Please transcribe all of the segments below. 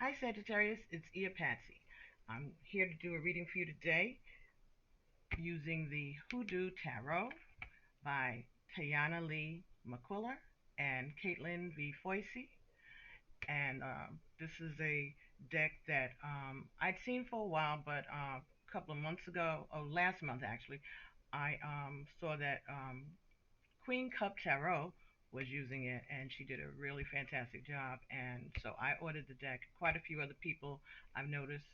Hi Sagittarius, it's Patsy. I'm here to do a reading for you today using the Hoodoo Tarot by Tayana Lee McQuiller and Caitlin V. Foisey. And this is a deck that I'd seen for a while, but a couple of months ago, or last month actually, I saw that Queen Cup Tarot was using it, and she did a really fantastic job. And so I ordered the deck. Quite a few other people I've noticed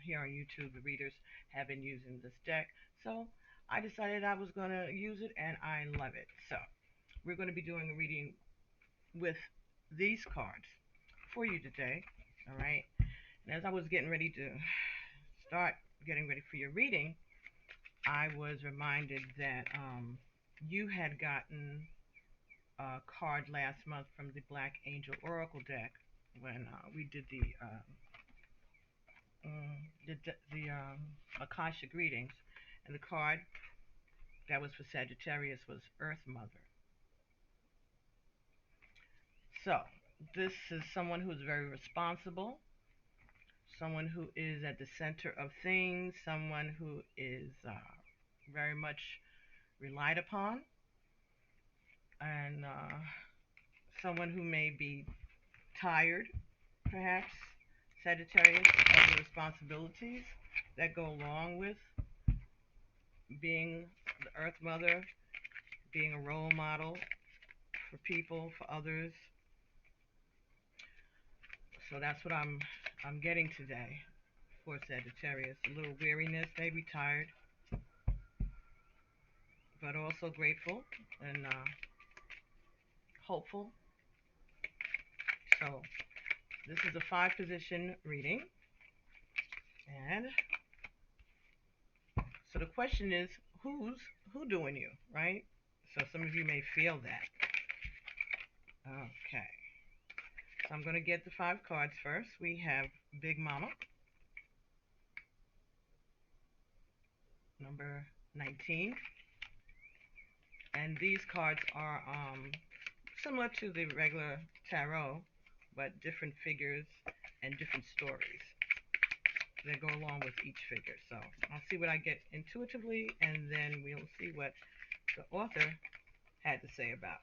here on YouTube, the readers have been using this deck. So I decided I was going to use it, and I love it. So we're going to be doing a reading with these cards for you today. All right. And as I was getting ready to start getting ready for your reading, I was reminded that you had gotten card last month from the Black Angel Oracle deck when we did the AKASHIC readings, and the card that was for Sagittarius was Earth Mother. So this is someone who is very responsible, someone who is at the center of things, someone who is very much relied upon, and someone who may be tired, perhaps, Sagittarius, of the responsibilities that go along with being the Earth Mother, being a role model for people, for others. So that's what I'm getting today for Sagittarius. A little weariness, maybe tired, but also grateful and hopeful. So this is a 5-position reading, and so the question is, who doing you, right? So some of you may feel that. Okay. So I'm going to get the 5 cards first. We have Big Mama, number 19. And these cards are similar to the regular tarot, but different figures and different stories that go along with each figure. So I'll see what I get intuitively, and then we'll see what the author had to say about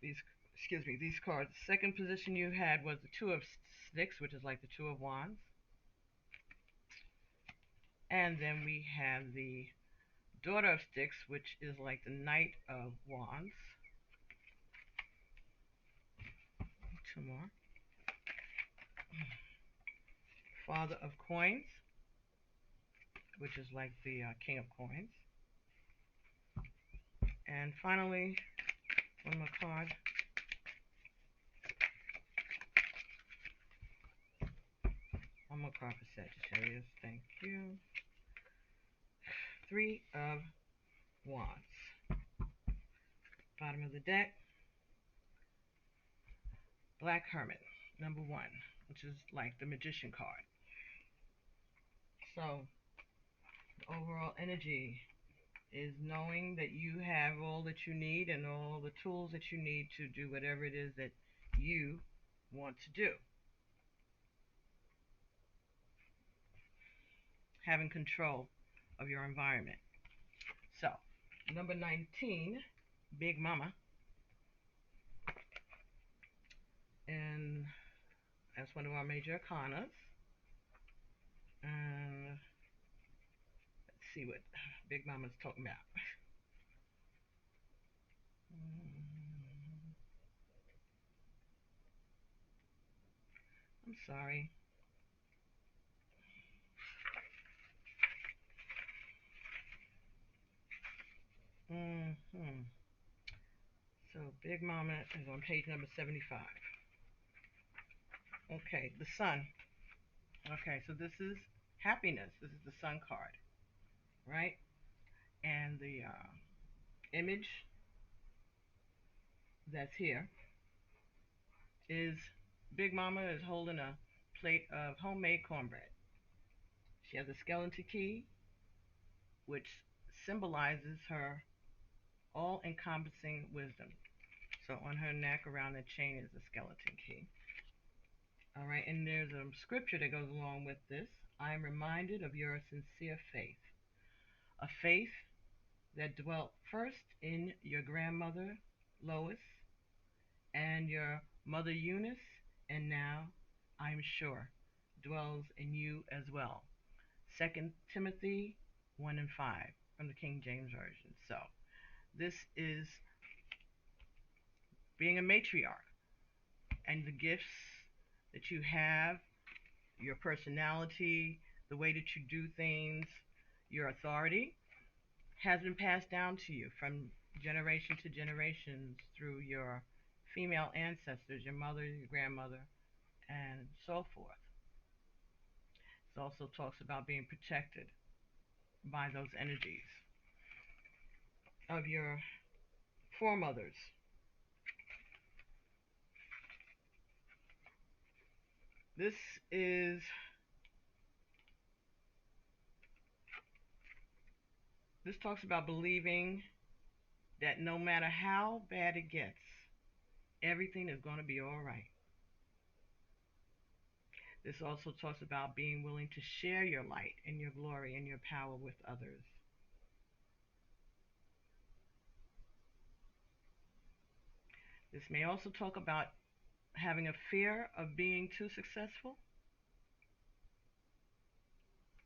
these. Excuse me, these cards. The second position you had was the Two of Sticks, which is like the Two of Wands, and then we have the Daughter of Sticks, which is like the Knight of Wands. Two more. Father of Coins, which is like the King of Coins. And finally, one more card. One more card for Sagittarius. Thank you. Three of Wands. Bottom of the deck. Black Hermit, number 1, which is like the Magician card. So, the overall energy is knowing that you have all that you need and all the tools that you need to do whatever it is that you want to do. Having control of your environment. So, number 19, Big Mama. And that's one of our major arcanas. And let's see what Big Mama's talking about. I'm sorry. Mm-hmm. So Big Mama is on page number 75. Okay, the Sun. Okay, so this is happiness. This is the Sun card, right? And the image that's here is Big Mama is holding a plate of homemade cornbread. She has a skeleton key, which symbolizes her all-encompassing wisdom. So on her neck, around the chain, is a skeleton key. All right, and there's a scripture that goes along with this. I am reminded of your sincere faith, a faith that dwelt first in your grandmother Lois and your mother Eunice, and now, I'm sure, dwells in you as well. 2 Timothy 1 and 5 from the King James Version. So, this is being a matriarch and the gifts that you have, your personality, the way that you do things, your authority has been passed down to you from generation to generations through your female ancestors, your mother, your grandmother, and so forth. It also talks about being protected by those energies of your foremothers. This is this talks about believing that no matter how bad it gets, everything is going to be all right. This also talks about being willing to share your light and your glory and your power with others. This may also talk about having a fear of being too successful.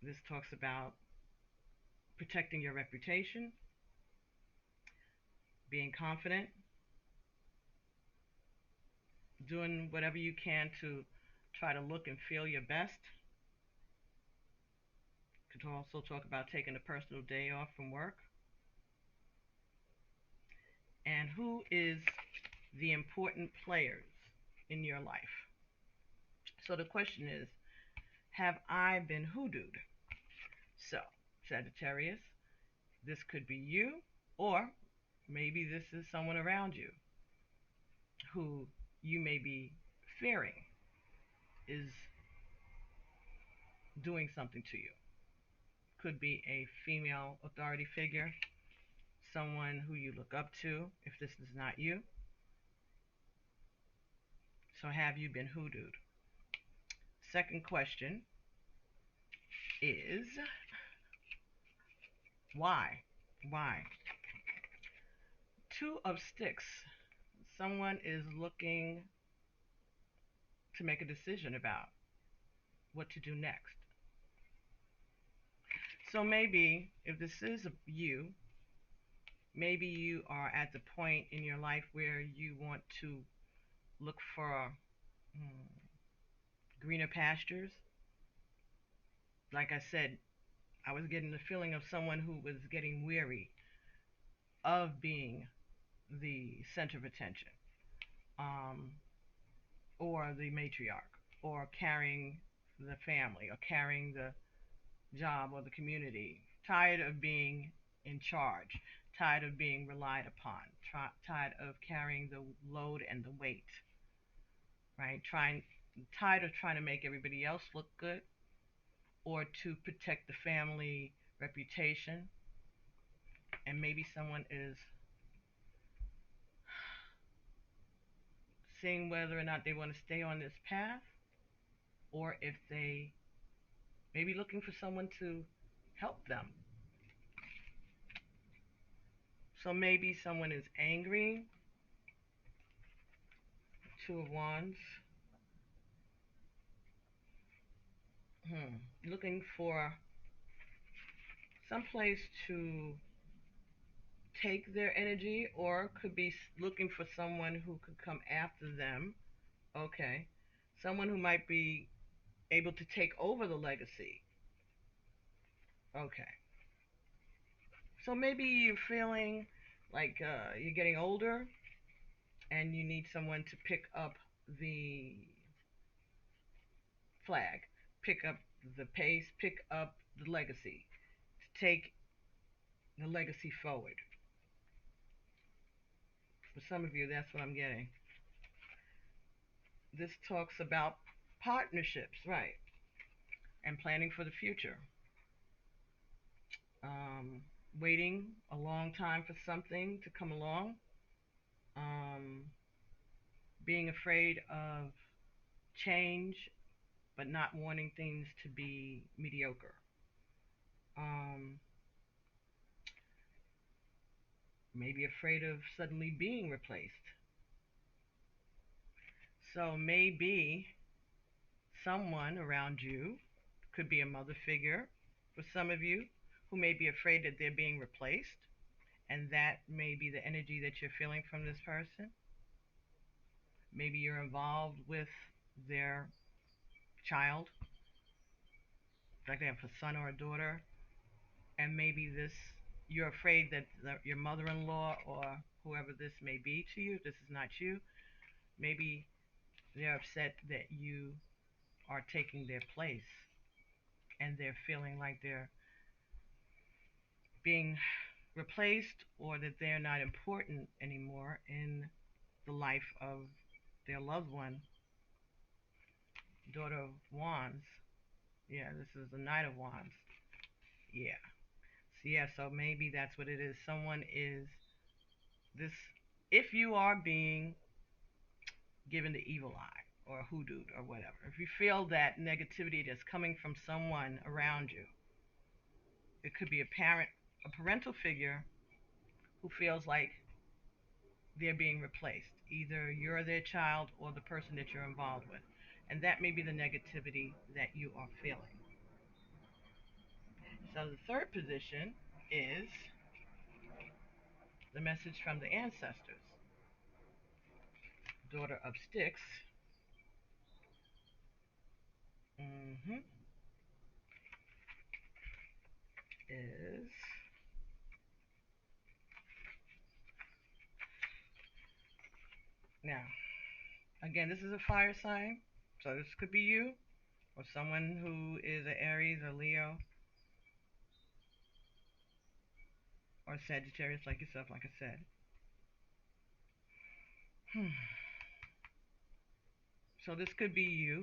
This talks about protecting your reputation, being confident, doing whatever you can to try to look and feel your best. Could also talk about taking a personal day off from work. And who is the important players in your life? So the question is, have I been hoodooed? So, Sagittarius, this could be you, or maybe this is someone around you who you may be fearing is doing something to you. Could be a female authority figure, someone who you look up to, if this is not you. So, have you been hoodooed? Second question is why? Why? Two of sticks. Someone is looking to make a decision about what to do next. So maybe if this is you, maybe you are at the point in your life where you want to look for greener pastures. Like I said, I was getting the feeling of someone who was getting weary of being the center of attention, um, or the matriarch, or carrying the family, or carrying the job or the community. Tired of being in charge, tired of being relied upon, tired of carrying the load and the weight, right? Tired of trying to make everybody else look good or to protect the family reputation. And maybe someone is seeing whether or not they want to stay on this path, or if they may be looking for someone to help them. So maybe someone is angry. Two of Wands. Looking for some place to take their energy, or could be looking for someone who could come after them. Okay. Someone who might be able to take over the legacy. Okay. So maybe you're feeling like you're getting older and you need someone to pick up the flag, pick up the pace, pick up the legacy, to take the legacy forward. For some of you, that's what I'm getting. This talks about partnerships, right? And planning for the future. Um, Waiting a long time for something to come along. Um, Being afraid of change, but not wanting things to be mediocre. Um, Maybe afraid of suddenly being replaced. So maybe someone around you, could be a mother figure for some of you, who may be afraid that they're being replaced, and that may be the energy that you're feeling from this person. Maybe you're involved with their child, like they have a son or a daughter, and maybe this, you're afraid that your mother-in-law or whoever this may be to you, this is not you, maybe they're upset that you are taking their place, and they're feeling like they're being replaced, or that they're not important anymore in the life of their loved one. Daughter of Wands. Yeah, this is the Knight of Wands. Yeah. So yeah, so maybe that's what it is. Someone is this, if you are being given the evil eye or hoodooed or whatever, if you feel that negativity that's coming from someone around you, it could be a parent, a parental figure who feels like they're being replaced. Either you're their child or the person that you're involved with. And that may be the negativity that you are feeling. So the third position is the message from the ancestors. Daughter of Sticks. hmm is, now, again, this is a fire sign. So this could be you or someone who is an Aries or Leo or Sagittarius like yourself, like I said. So this could be you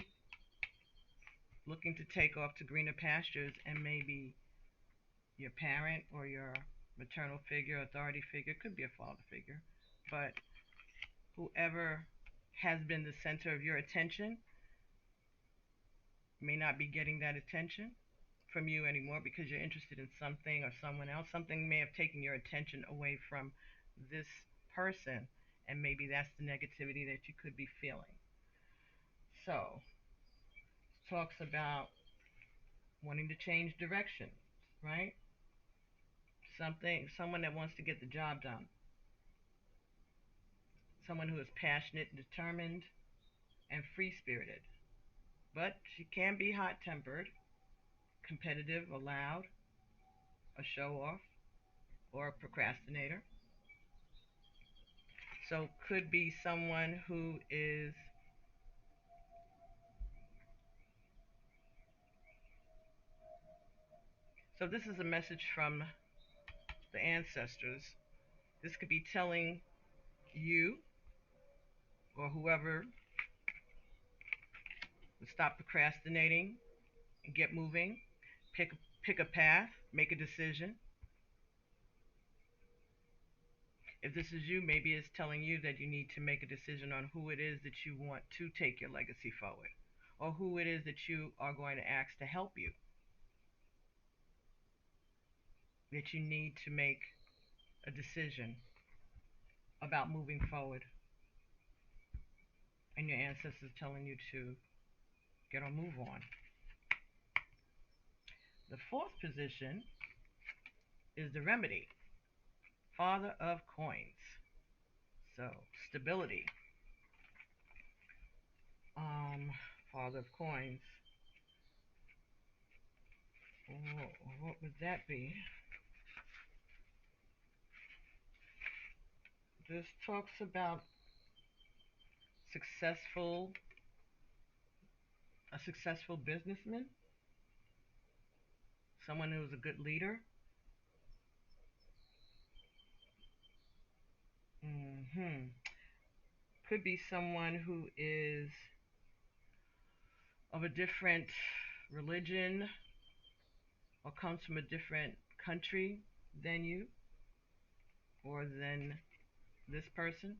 looking to take off to greener pastures, and maybe your parent or your maternal figure, authority figure, could be a father figure, but whoever has been the center of your attention may not be getting that attention from you anymore because you're interested in something or someone else. Something may have taken your attention away from this person, and maybe that's the negativity that you could be feeling. So, talks about wanting to change direction, right? Someone that wants to get the job done, someone who is passionate, determined, and free spirited. But she can be hot tempered, competitive, or loud, a show off, or a procrastinator. So, could be someone who is, so this is a message from the ancestors. This could be telling you or whoever to stop procrastinating and get moving, pick pick a path, make a decision. If this is you, maybe it's telling you that you need to make a decision on who it is that you want to take your legacy forward, or who it is that you are going to ask to help you, that you need to make a decision about moving forward, and your ancestors telling you to get or move on. The fourth position is the remedy, Father of Coins. So, stability. Um, Father of Coins. What would that be? This talks about successful, a successful businessman, someone who's a good leader. hmm Could be someone who is of a different religion or comes from a different country than you or than this person,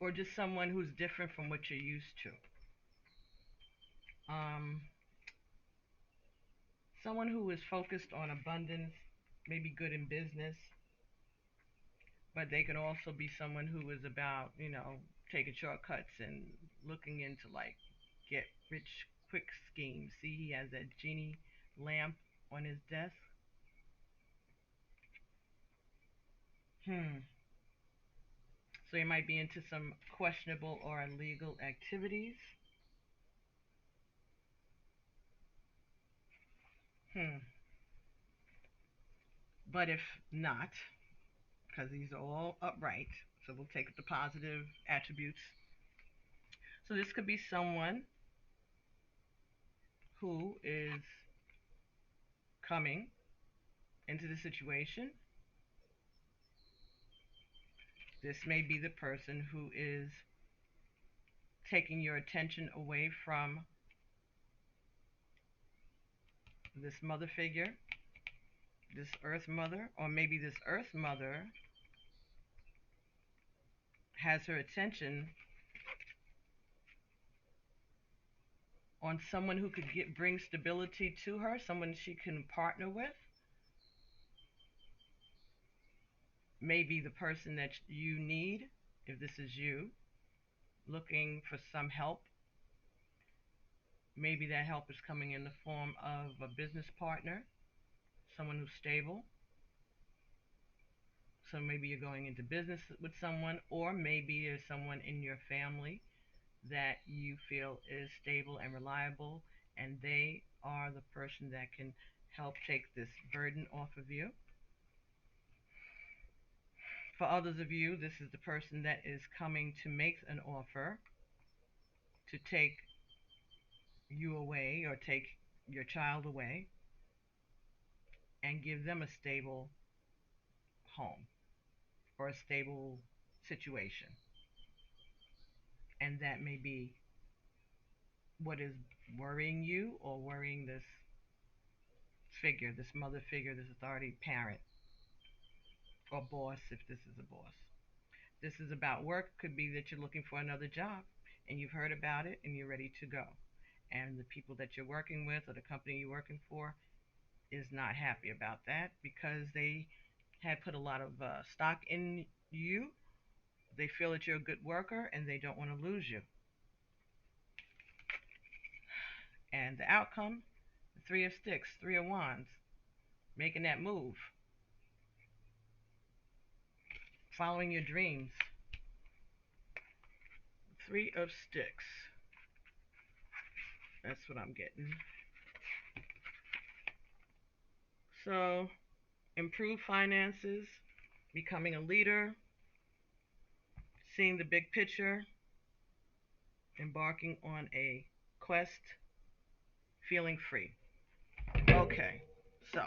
or just someone who's different from what you're used to. Um, Someone who is focused on abundance, maybe good in business, but they can also be someone who is about, taking shortcuts and looking into like get rich quick schemes. See, he has that genie lamp on his desk. Hmm. So he might be into some questionable or illegal activities. Hmm. But if not, because these are all upright, so we'll take the positive attributes. So this could be someone who is coming into the situation. This may be the person who is taking your attention away from this mother figure, this earth mother, or maybe this earth mother has her attention on someone who could bring stability to her, someone she can partner with. Maybe the person that you need, if this is you, looking for some help. Maybe that help is coming in the form of a business partner, someone who's stable. So maybe you're going into business with someone, or maybe there's someone in your family that you feel is stable and reliable, and they are the person that can help take this burden off of you. For others of you, this is the person that is coming to make an offer to take you away or take your child away and give them a stable home or a stable situation. And that may be what is worrying you or worrying this figure, this mother figure, this authority parent or boss if this is a boss. This is about work. Could be that you're looking for another job and you've heard about it and you're ready to go. And the people that you're working with or the company you're working for is not happy about that because they had put a lot of stock in you. They feel that you're a good worker and they don't want to lose you. And the outcome, the Three of Sticks, Three of Wands, making that move, following your dreams. Three of Sticks. That's what I'm getting. So, improve finances, becoming a leader, seeing the big picture, embarking on a quest, feeling free. Okay, so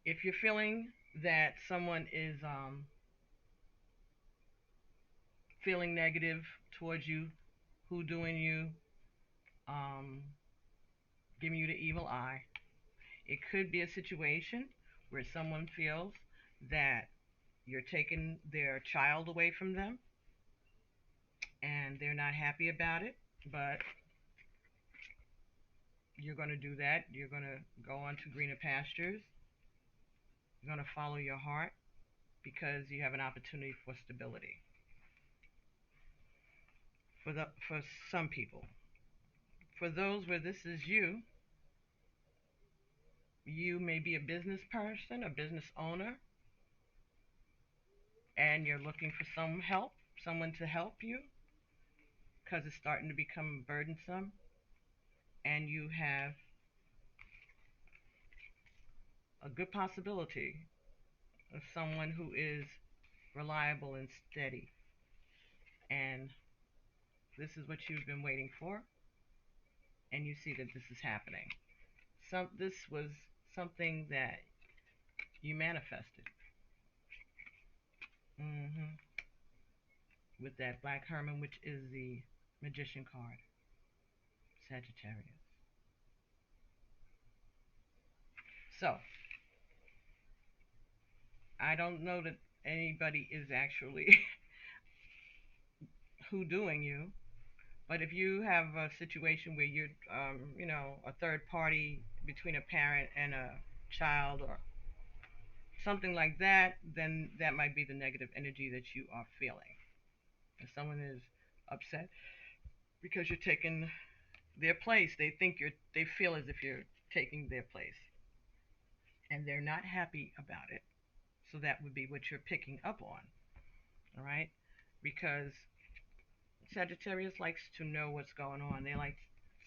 if you're feeling that someone is feeling negative towards you, who doing you, um, giving you the evil eye, it could be a situation where someone feels that you're taking their child away from them and they're not happy about it, but you're going to do that. You're going to go on to greener pastures. You're going to follow your heart because you have an opportunity for stability. For some people, for those where this is you, you may be a business person, a business owner, and you're looking for some help, someone to help you because it's starting to become burdensome, and you have a good possibility of someone who is reliable and steady. And this is what you've been waiting for, and you see that this is happening. This was something that you manifested. hmm With that Black Herman, which is the Magician card, Sagittarius. So, I don't know that anybody is actually who doing you, But if you have a situation where you're, a third party between a parent and a child or something like that, then that might be the negative energy that you are feeling. If someone is upset because you're taking their place, they feel as if you're taking their place, and they're not happy about it. So that would be what you're picking up on, all right? Because Sagittarius likes to know what's going on. They like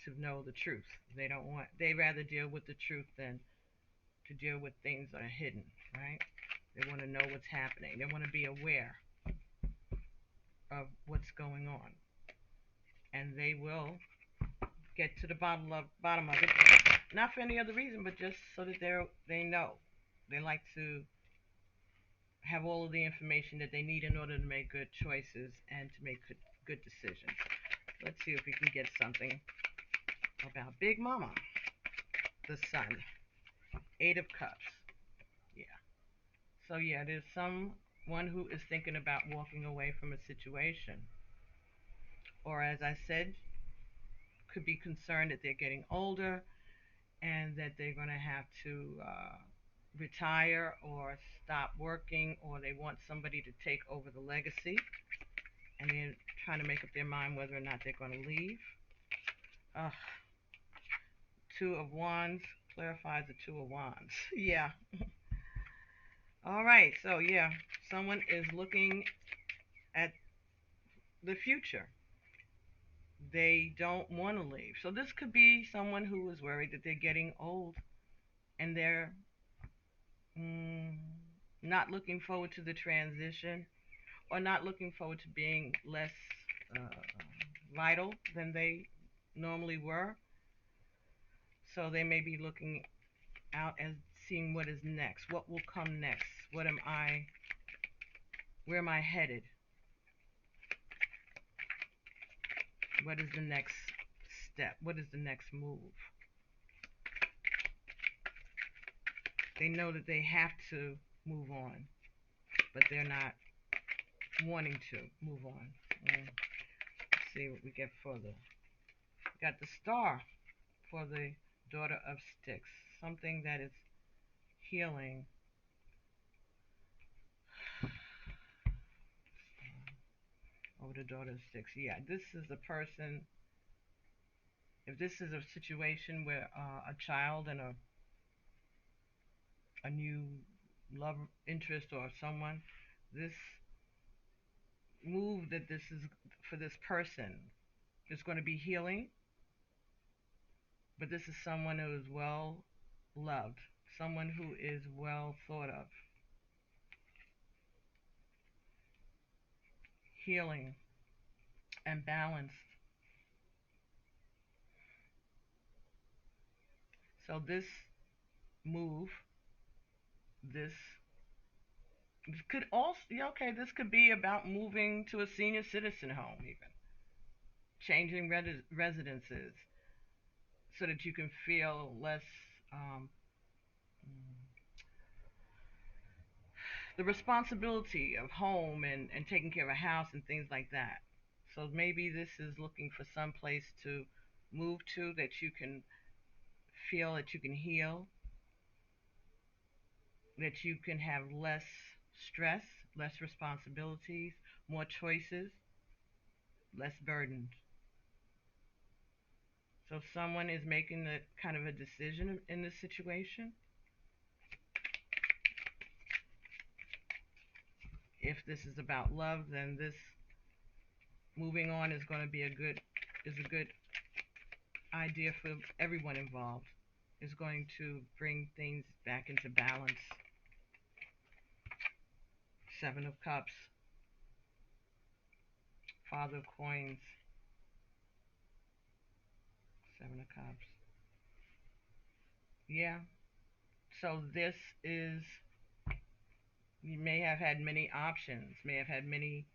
to know the truth. They rather deal with the truth than to deal with things that are hidden, right? They want to know what's happening. They want to be aware of what's going on. And they will get to the bottom of it, not for any other reason, but just so that they know. They like to have all of the information that they need in order to make good choices and to make good decisions. Let's see if we can get something about Big Mama, the Sun, Eight of Cups. Yeah. So yeah, there's someone who is thinking about walking away from a situation, or as I said, could be concerned that they're getting older and that they're going to have to retire or stop working, or they want somebody to take over the legacy, and they're trying to make up their mind whether or not they're going to leave. Uh, Two of Wands clarifies the Two of Wands. Yeah. All right. So yeah, someone is looking at the future. They don't want to leave. So this could be someone who is worried that they're getting old and they're mm, not looking forward to the transition, or not looking forward to being less uh, vital than they normally were. So they may be looking out and seeing what is next, what will come next, where am I headed, what is the next step, what is the next move. They know that they have to move on, but they're not wanting to move on. Let's see what we get further. We got the Star for the Daughter of Sticks, something that is healing. Over the Daughter of Sticks. Yeah, this is a person. If this is a situation where a child and a new love interest or someone, this move that this is for this person is going to be healing, but this is someone who is well loved, someone who is well thought of, healing and balanced. So this move, this could also, yeah, okay, this could be about moving to a senior citizen home, even changing residences so that you can feel less um, the responsibility of home and taking care of a house and things like that. So maybe this is looking for some place to move to that you can feel that you can heal, that you can have less stress, less responsibilities, more choices, less burdened. So someone is making a kind of a decision in this situation. If this is about love, then this moving on is going to be a good idea for everyone involved. Is going to bring things back into balance. Seven of Cups, Father of Coins, Seven of Cups. Yeah. So this is, you may have had many options, may have had many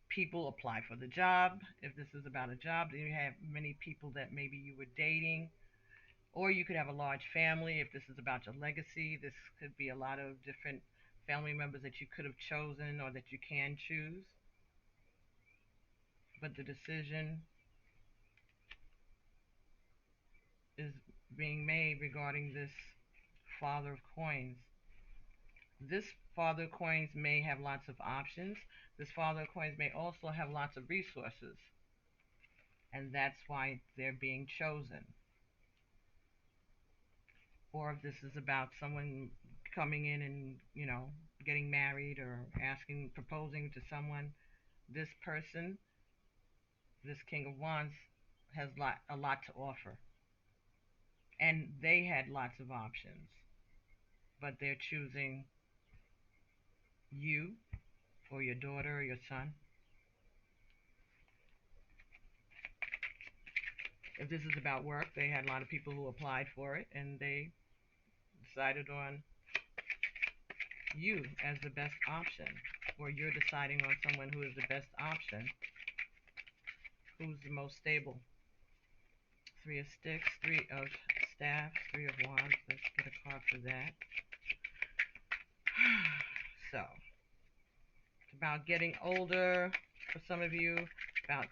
people apply for the job. If this is about a job, then you have many people that maybe you were dating, or you could have a large family. If this is about your legacy, this could be a lot of different family members that you could have chosen or that you can choose. But the decision is being made regarding this Father of Coins. This Father of Coins may have lots of options. This Father of Coins may also have lots of resources, and that's why they're being chosen. Or if this is about someone coming in and, getting married or asking, proposing to someone, this person, this King of Wands, has a lot to offer. And they had lots of options, but they're choosing you for your daughter or your son. If this is about work, they had a lot of people who applied for it, and they decided on you as the best option, or you're deciding on someone who is the best option, who's the most stable. Three of Sticks, Three of Staffs, Three of Wands. Let's get a card for that. So, it's about getting older for some of you, about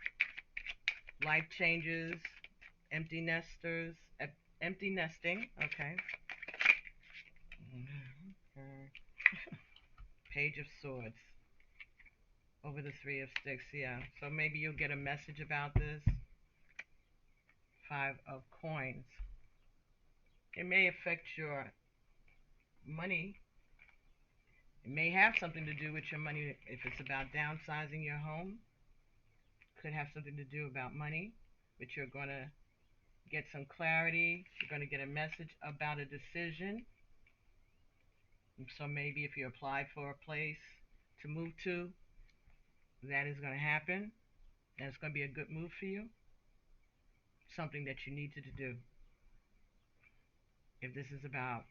life changes, empty nesters, empty nesting, okay. Page of Swords over the Three of Sticks, yeah. So maybe you'll get a message about this. Five of Coins. It may affect your money. It may have something to do with your money. If it's about downsizing your home, could have something to do about money, but you're going to get some clarity. You're going to get a message about a decision. So maybe if you apply for a place to move to, that is going to happen. And it's going to be a good move for you. Something that you needed to do. If this is about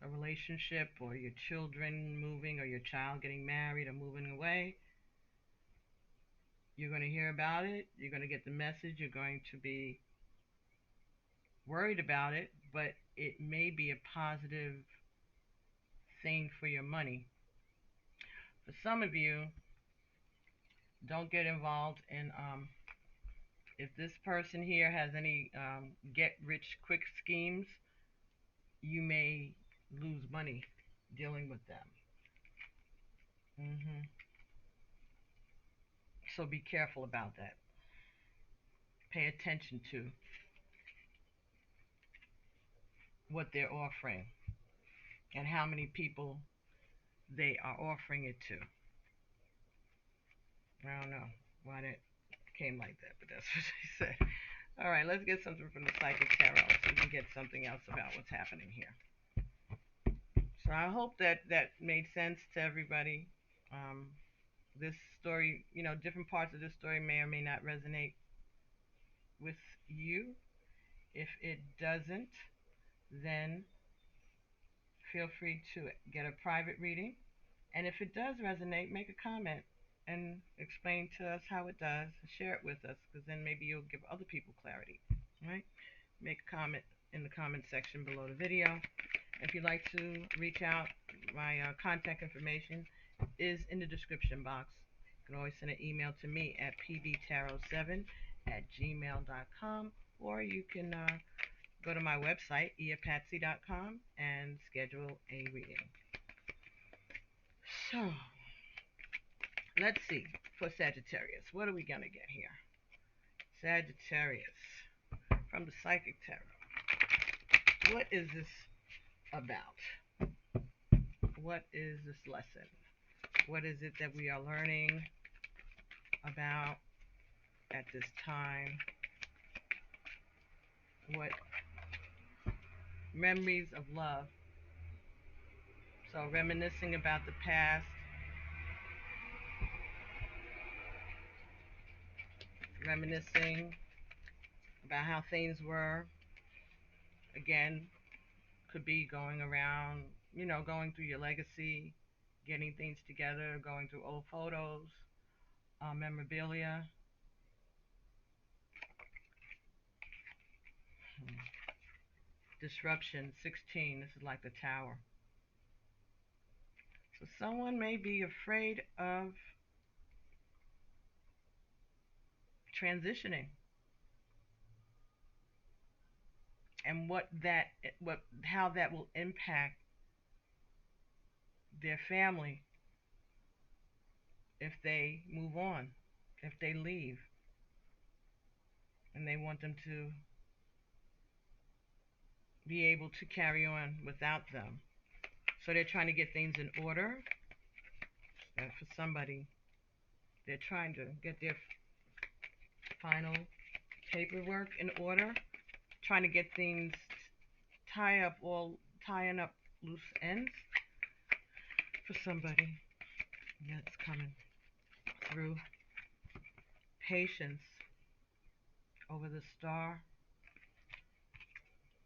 a relationship or your children moving or your child getting married or moving away, you're going to hear about it. You're going to get the message. You're going to be worried about it, but it may be a positive thing for your money. For some of you, don't get involved in, if this person here has any get rich quick schemes, you may lose money dealing with them. So be careful about that. Pay attention to what they're offering and how many people they are offering it to. I don't know why that came like that, but that's what she said. All right, let's get something from the Psychic Tarot so we can get something else about what's happening here. So I hope that made sense to everybody. This story, different parts of this story may or may not resonate with you. If it doesn't, then feel free to get a private reading. And if it does resonate, make a comment and explain to us how it does. Share it with us, because then maybe you'll give other people clarity. Right? Make a comment in the comment section below the video. If you'd like to reach out, my contact information is in the description box. You can always send an email to me at pbtarot7@gmail.com, or you can go to my website, IyaPatsy.com, and schedule a reading. So, let's see, for Sagittarius, what are we going to get here? Sagittarius, from the Psychic Tarot. What is this about? What is this lesson? What is it that we are learning about at this time? What memories of love? So reminiscing about the past, reminiscing about how things were. Again, could be going around, going through your legacy, getting things together, going through old photos, memorabilia. Disruption, 16. This is like the Tower. So someone may be afraid of transitioning. and what how that will impact their family if they move on, if they leave, and they want them to be able to carry on without them. So they're trying to get things in order. And for somebody, they're trying to get their final paperwork in order, trying to get things tying up loose ends for somebody that's coming through. Patience over the star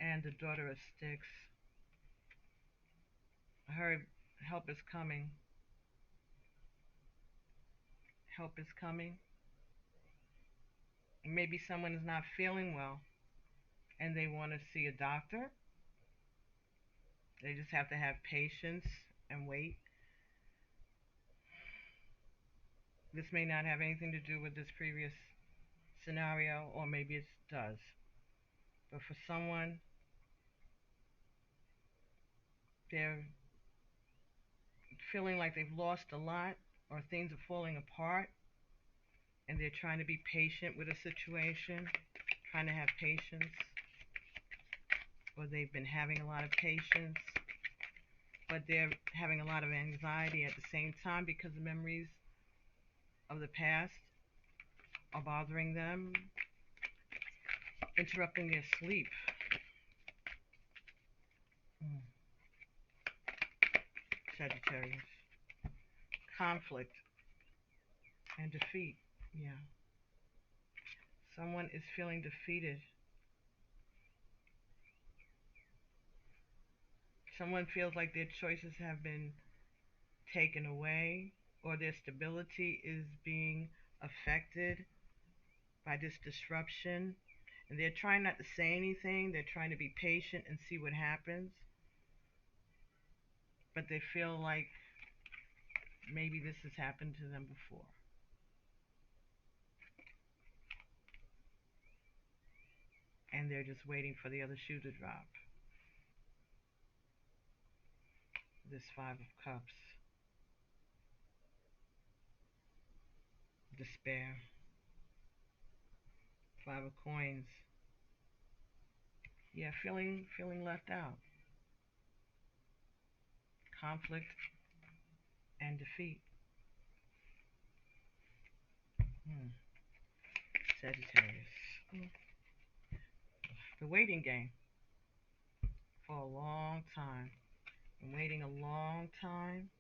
and the daughter of sticks. I heard help is coming. Help is coming. Maybe someone is not feeling well and they want to see a doctor. They just have to have patience and wait. This may not have anything to do with this previous scenario, or maybe it does. But for someone, they're feeling like they've lost a lot or things are falling apart, and they're trying to be patient with a situation, trying to have patience, or they've been having a lot of patience, but they're having a lot of anxiety at the same time because the memories of the past are bothering them, interrupting their sleep. Mm. Sagittarius. Conflict and defeat. Yeah. Someone is feeling defeated. Someone feels like their choices have been taken away, or their stability is being affected by this disruption. And they're trying not to say anything. They're trying to be patient and see what happens. But they feel like maybe this has happened to them before. And they're just waiting for the other shoe to drop. This Five of Cups. Despair. Five of Coins. Yeah, feeling left out. Conflict and defeat. Hmm. Sagittarius. Hmm. The waiting game for a long time. Been waiting a long time.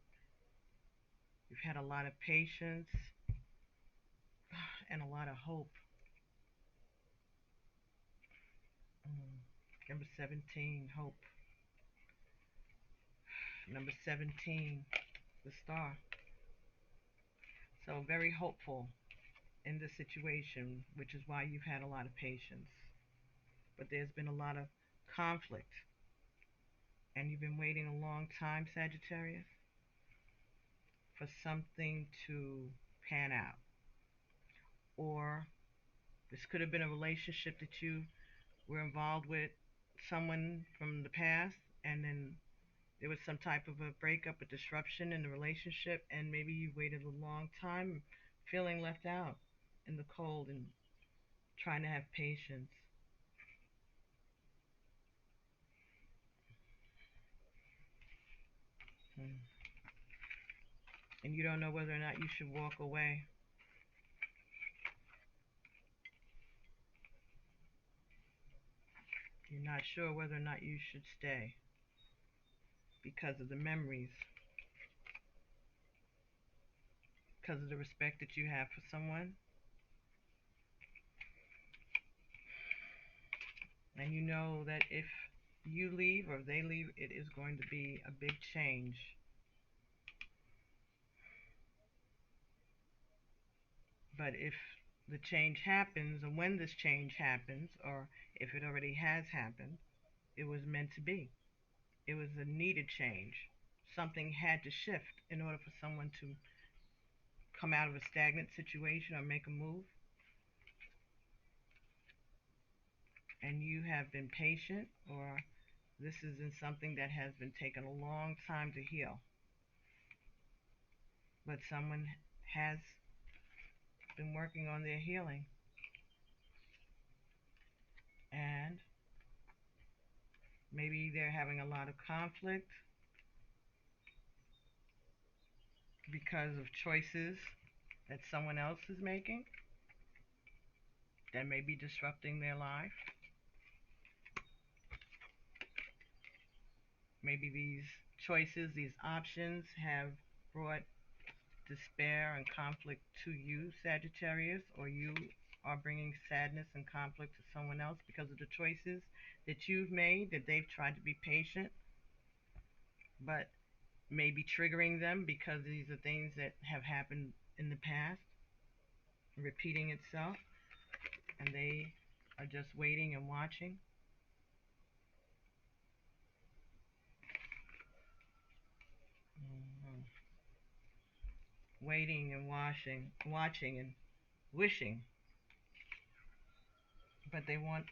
You've had a lot of patience and a lot of hope. Mm. Number 17, hope. Number 17, the star. So very hopeful in this situation, which is why you've had a lot of patience. But there's been a lot of conflict, and you've been waiting a long time, Sagittarius, for something to pan out. Or this could have been a relationship that you were involved with someone from the past, and then there was some type of a breakup, a disruption in the relationship, and maybe you waited a long time feeling left out in the cold and trying to have patience. Hmm. And you don't know whether or not you should walk away. You're not sure whether or not you should stay because of the memories, because of the respect that you have for someone. And you know that if you leave or they leave, it is going to be a big change. But if the change happens, and when this change happens, or if it already has happened, it was meant to be. It was a needed change. Something had to shift in order for someone to come out of a stagnant situation or make a move. and you have been patient, or this isn't something that has been taking a long time to heal, but someone has been working on their healing, and maybe they're having a lot of conflict because of choices that someone else is making that may be disrupting their life. Maybe these choices, these options have brought despair and conflict to you, Sagittarius, or you are bringing sadness and conflict to someone else because of the choices that you've made, that they've tried to be patient, but maybe triggering them because these are things that have happened in the past, repeating itself, and they are just waiting and watching. Mhm. Waiting and watching and wishing, but they want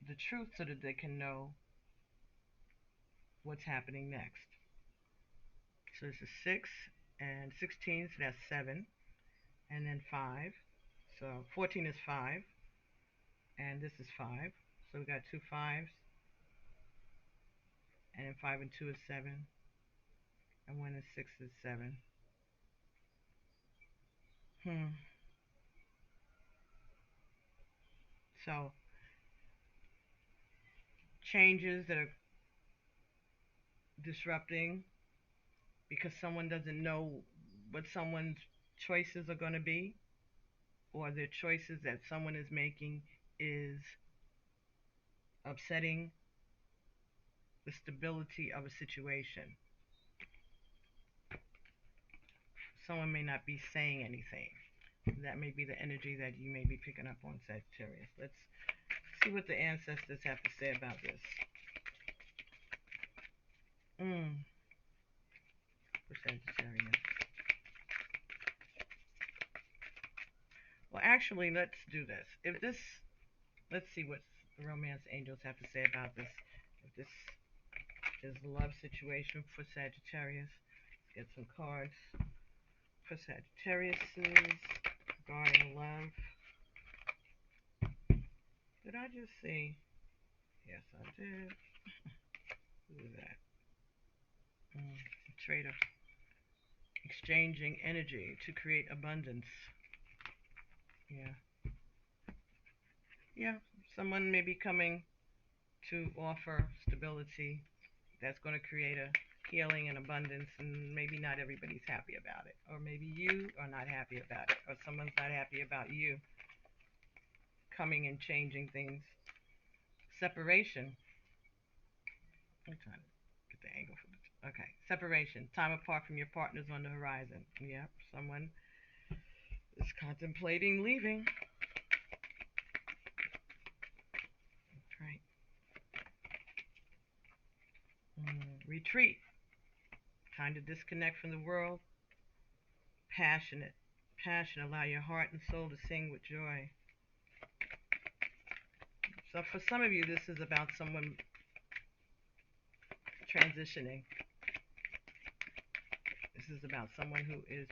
the truth so that they can know what's happening next. So this is 6 and 16, so that's 7, and then 5. So 14 is 5, and this is 5. So we got two fives, and then 5 and 2 is 7, and 1 and 6 is 7. Hmm. So changes that are disrupting because someone doesn't know what someone's choices are going to be, or the choices that someone is making is upsetting the stability of a situation. Someone may not be saying anything. That may be the energy that you may be picking up on, Sagittarius. Let's see what the ancestors have to say about this. For Sagittarius. Well, actually, let's do this. If this, let's see what the romance angels have to say about this. If this is a love situation for Sagittarius, let's get some cards for Sagittarius regarding love. Did I just see? Yes, I did. Who is that? Trader. Exchanging energy to create abundance. Yeah. Yeah. Someone may be coming to offer stability that's going to create a healing and abundance, and maybe not everybody's happy about it, or maybe you are not happy about it, or someone's not happy about you coming and changing things. Separation. I'm trying to get the angle for this. Okay, separation. Time apart from your partners on the horizon. Yep, someone is contemplating leaving. Right. Retreat. Time to disconnect from the world. Passionate. Passion. Allow your heart and soul to sing with joy. So for some of you, this is about someone transitioning. This is about someone who is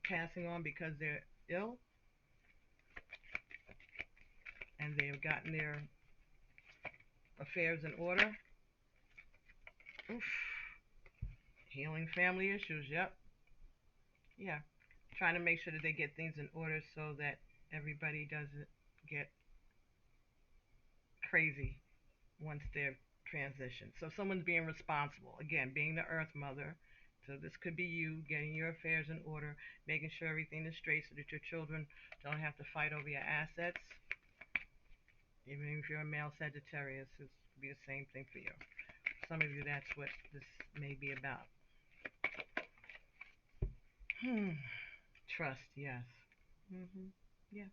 passing on because they're ill and they have gotten their affairs in order. Oof. Healing family issues. Yep. Yeah. Trying to make sure that they get things in order so that everybody doesn't get crazy once they're transitioned. So someone's being responsible. Again, being the Earth Mother. So this could be you getting your affairs in order, making sure everything is straight so that your children don't have to fight over your assets. Even if you're a male Sagittarius, it could be the same thing for you. Some of you, that's what this may be about. Trust, yes. Yeah.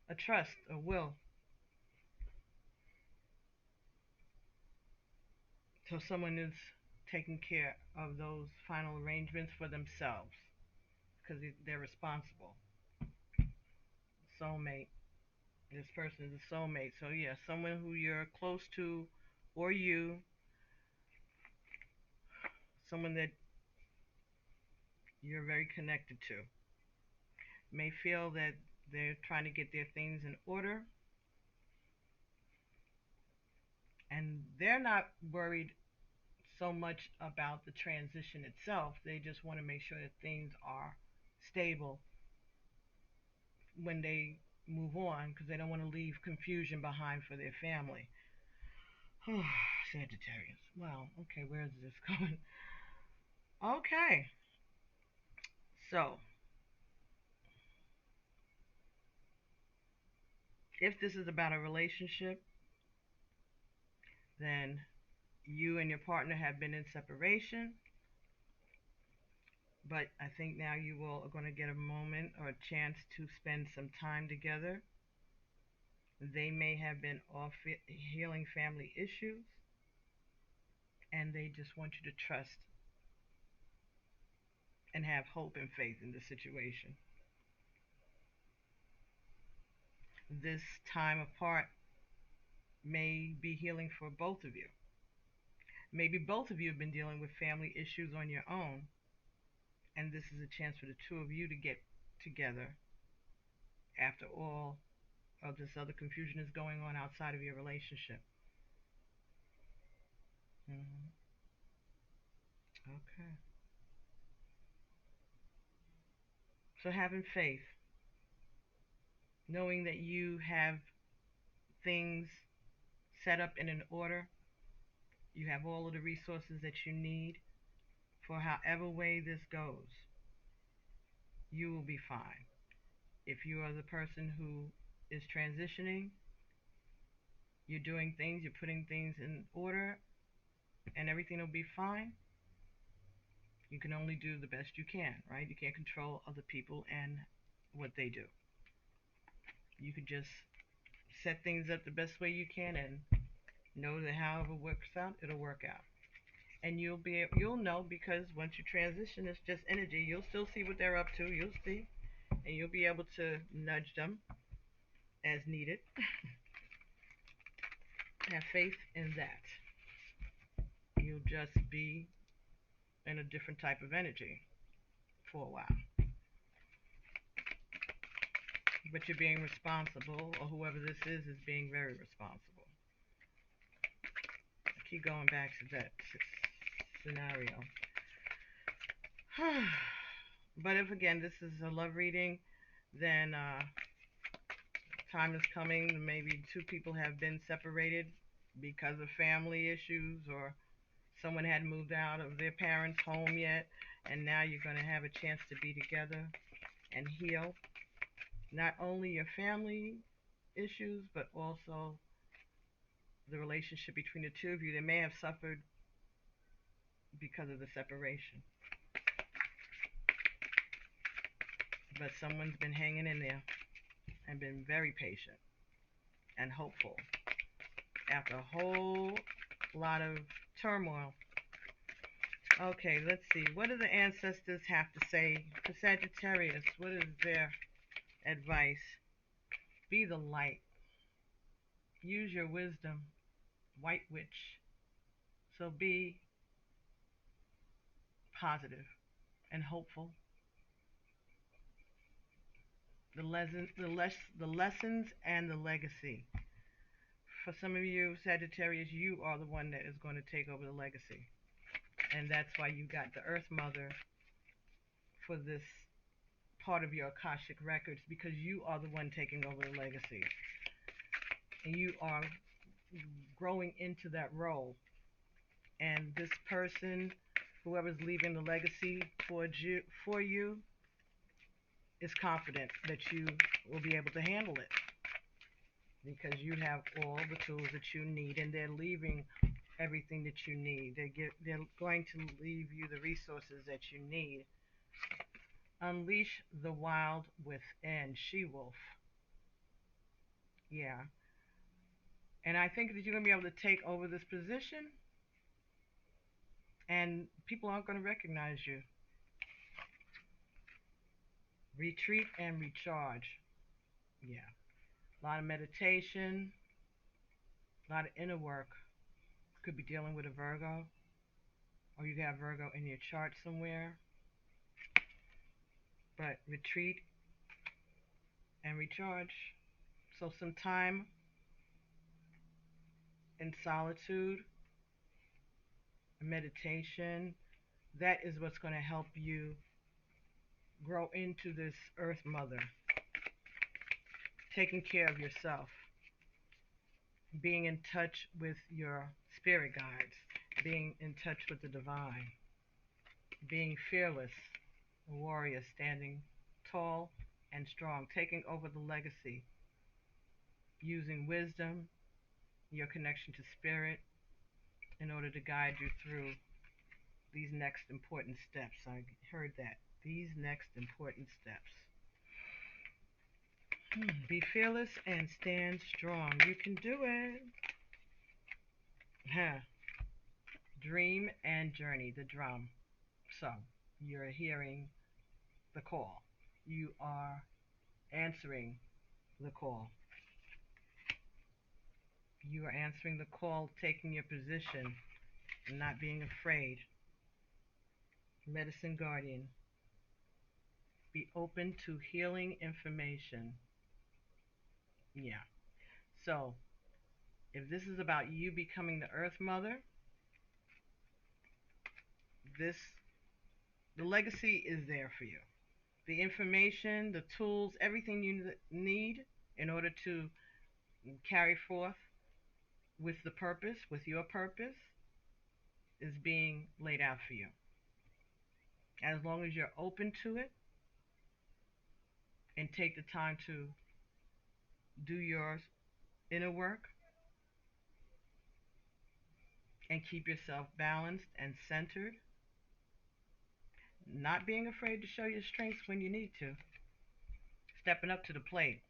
A trust, a will. So someone is taking care of those final arrangements for themselves because they're responsible. Soulmate. This person is a soulmate. So yeah, someone who you're close to, or someone that you're very connected to, may feel that they're trying to get their things in order, and they're not worried so much about the transition itself. They just want to make sure that things are stable when they move on, because they don't want to leave confusion behind for their family. Sagittarius. Wow. Okay, where is this going? Okay. So, if this is about a relationship, then you and your partner have been in separation, but I think now you all are going to get a moment or a chance to spend some time together. They may have been off healing family issues, and they just want you to trust and have hope and faith in the situation. This time apart may be healing for both of you. Maybe both of you have been dealing with family issues on your own, and this is a chance for the two of you to get together after all of this other confusion is going on outside of your relationship. Hmm. Okay. So having faith, knowing that you have things set up in an order, you have all of the resources that you need for however way this goes, you will be fine. If you are the person who is transitioning, you're doing things, you're putting things in order, and everything will be fine. You can only do the best you can, right? You can't control other people and what they do. You can just set things up the best way you can and know that however it works out, it'll work out. And you'll know, because once you transition, it's just energy. You'll still see what they're up to. You'll see, and you'll be able to nudge them as needed. Have faith in that. You'll just be in a different type of energy for a while. But you're being responsible, or whoever this is being very responsible. I keep going back to that scenario. But if again this is a love reading, then time is coming. Maybe two people have been separated because of family issues, or someone hadn't moved out of their parents' home yet, and now you're going to have a chance to be together and heal not only your family issues, but also the relationship between the two of you that may have suffered because of the separation. But someone's been hanging in there and been very patient and hopeful after a whole lot of turmoil. Okay, let's see. What do the ancestors have to say for Sagittarius? What is their advice? Be the light. Use your wisdom. White witch. So be positive and hopeful. The lessons and the legacy. For some of you, Sagittarius, you are the one that is going to take over the legacy. And that's why you got the Earth Mother for this part of your Akashic records, because you are the one taking over the legacy. And you are growing into that role. And this person, whoever's leaving the legacy for you is confident that you will be able to handle it, because you have all the tools that you need, and they're leaving everything that you need. They're going to leave you the resources that you need. Unleash the wild within, she-wolf. Yeah. And I think that you're going to be able to take over this position, and people aren't going to recognize you. Retreat and recharge. Yeah. A lot of meditation, a lot of inner work. Could be dealing with a Virgo, or you have Virgo in your chart somewhere. But retreat and recharge. So some time in solitude, meditation, that is what's going to help you grow into this earth mother, taking care of yourself, being in touch with your spirit guides, being in touch with the divine, being fearless, a warrior standing tall and strong, taking over the legacy, using wisdom, your connection to spirit in order to guide you through these next important steps. I heard that. These next important steps. Be fearless and stand strong. You can do it. Huh. Dream and journey, the drum. So, you're hearing the call. You are answering the call. You are answering the call, taking your position, and not being afraid. Medicine Guardian. Be open to healing information. Yeah. So, if this is about you becoming the Earth Mother, this the legacy is there for you. The information, the tools, everything you need in order to carry forth with the purpose, with your purpose, is being laid out for you. As long as you're open to it and take the time to do your inner work and keep yourself balanced and centered, not being afraid to show your strengths when you need to, stepping up to the plate.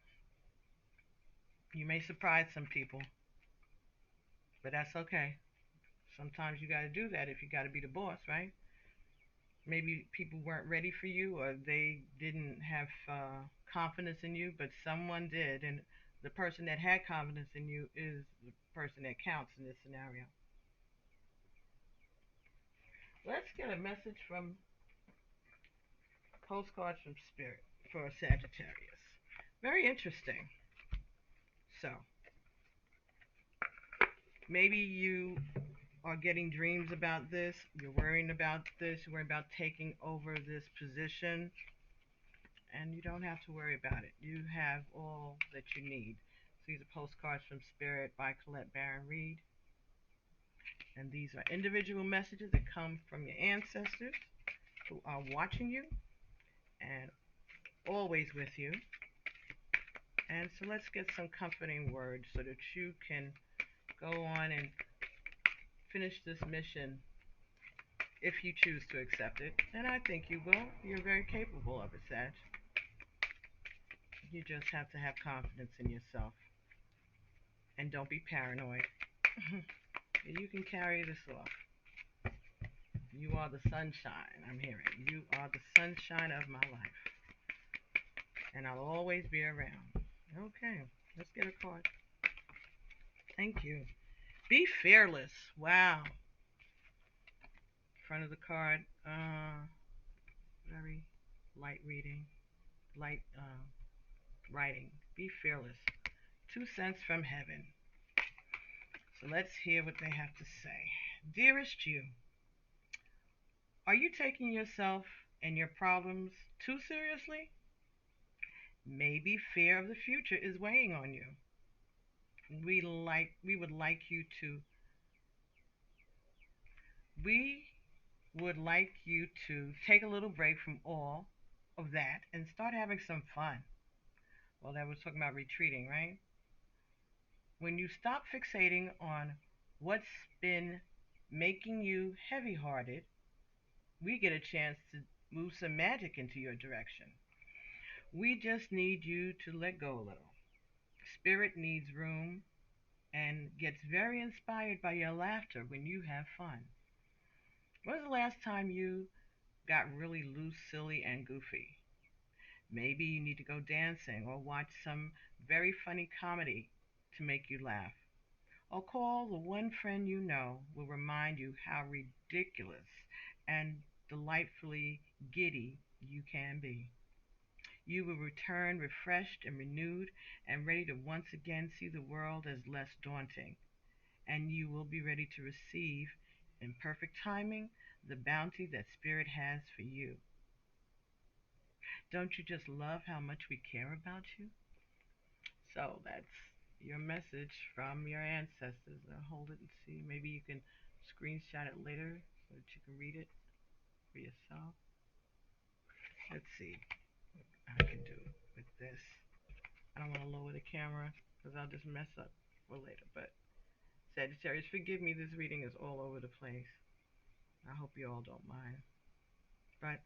You may surprise some people, but that's okay. Sometimes you got to do that if you got to be the boss, right? Maybe people weren't ready for you or they didn't have confidence in you, but someone did. And the person that had confidence in you is the person that counts in this scenario. Let's get a message from Postcards from Spirit for Sagittarius. Very interesting. So, maybe you are getting dreams about this, you're worrying about this, you're worrying about taking over this position, and you don't have to worry about it. You have all that you need. So these are Postcards from Spirit by Colette Baron Reed. And these are individual messages that come from your ancestors who are watching you and always with you. And so let's get some comforting words so that you can go on and finish this mission if you choose to accept it. And I think you will. You're very capable of it, Sag. You just have to have confidence in yourself. And don't be paranoid. You can carry this off. You are the sunshine, I'm hearing. You are the sunshine of my life. And I'll always be around. Okay, let's get a card. Thank you. Be fearless. Wow. Front of the card. Very light reading. Light writing. Be fearless. 2 cents from heaven. So let's hear what they have to say. Dearest you, are you taking yourself and your problems too seriously? Maybe fear of the future is weighing on you. We would like you to we would like you to take a little break from all of that and start having some fun. Well, that was talking about retreating, right? When you stop fixating on what's been making you heavy hearted, we get a chance to move some magic into your direction. We just need you to let go a little. Spirit needs room and gets very inspired by your laughter when you have fun. When was the last time you got really loose, silly, and goofy? Maybe you need to go dancing or watch some very funny comedy to make you laugh. Or call the one friend you know will remind you how ridiculous and delightfully giddy you can be. You will return refreshed and renewed and ready to once again see the world as less daunting. And you will be ready to receive, in perfect timing, the bounty that Spirit has for you. Don't you just love how much we care about you? So that's your message from your ancestors. Now hold it and see. Maybe you can screenshot it later so that you can read it for yourself. Let's see what I can do with this. I don't want to lower the camera because I'll just mess up for later. But Sagittarius, forgive me. This reading is all over the place. I hope you all don't mind. But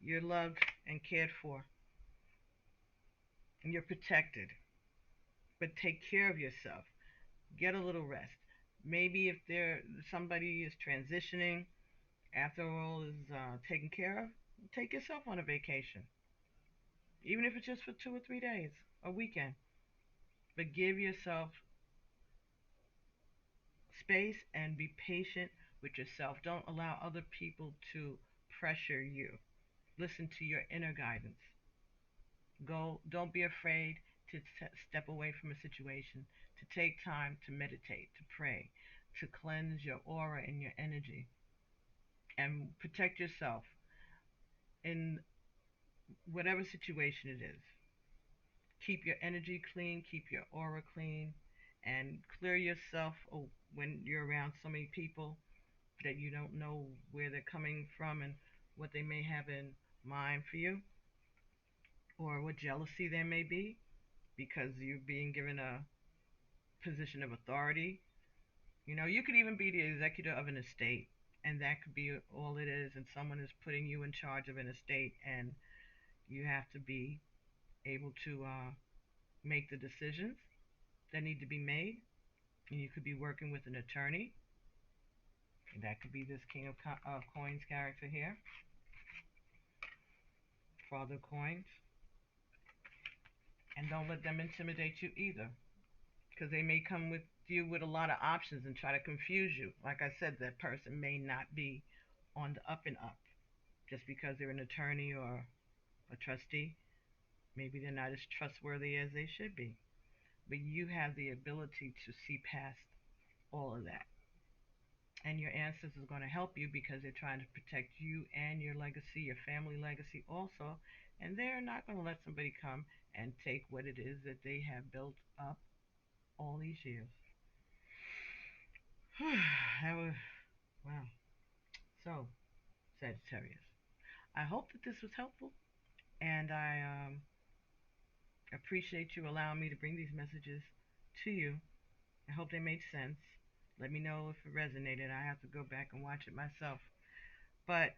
you're loved and cared for, and you're protected. But take care of yourself. Get a little rest. Maybe if somebody is transitioning, after all is taken care of, take yourself on a vacation, even if it's just for 2 or 3 days, a weekend. But give yourself space and be patient with yourself. Don't allow other people to pressure you. Listen to your inner guidance. Go. Don't be afraid to step away from a situation, to take time to meditate, to pray, to cleanse your aura and your energy, and protect yourself in whatever situation it is. Keep your energy clean, keep your aura clean, and clear yourself when you're around so many people that you don't know where they're coming from and what they may have in mind for you, or what jealousy there may be because you're being given a position of authority. You could even be the executor of an estate, and that could be all it is, and someone is putting you in charge of an estate, and you have to be able to make the decisions that need to be made. And you could be working with an attorney. And that could be this King of Coins character here, Father of Coins. And don't let them intimidate you either, because they may come with you with a lot of options and try to confuse you. Like I said, that person may not be on the up and up just because they're an attorney or a trustee. Maybe they're not as trustworthy as they should be. But you have the ability to see past all of that. And your ancestors are going to help you because they're trying to protect you and your legacy, your family legacy also. And they're not going to let somebody come and take what it is that they have built up all these years. That was, wow. So, Sagittarius, I hope that this was helpful. And I appreciate you allowing me to bring these messages to you. I hope they made sense. Let me know if it resonated. I have to go back and watch it myself. But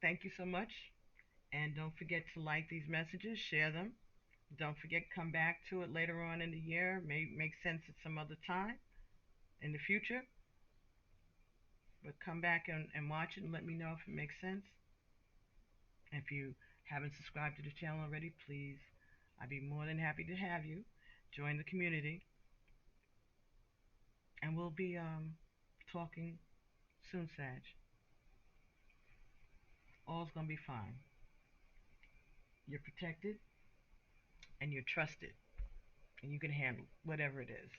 thank you so much. And don't forget to like these messages, share them. Don't forget, come back to it later on in the year. May make sense at some other time in the future. But come back and watch it and let me know if it makes sense. If you haven't subscribed to the channel already, please, I'd be more than happy to have you join the community. And we'll be talking soon, Sag. All's going to be fine. You're protected and you're trusted. And you can handle whatever it is.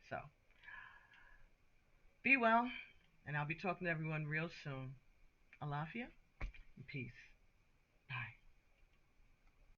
So, be well. And I'll be talking to everyone real soon. Alafia and peace. Bye.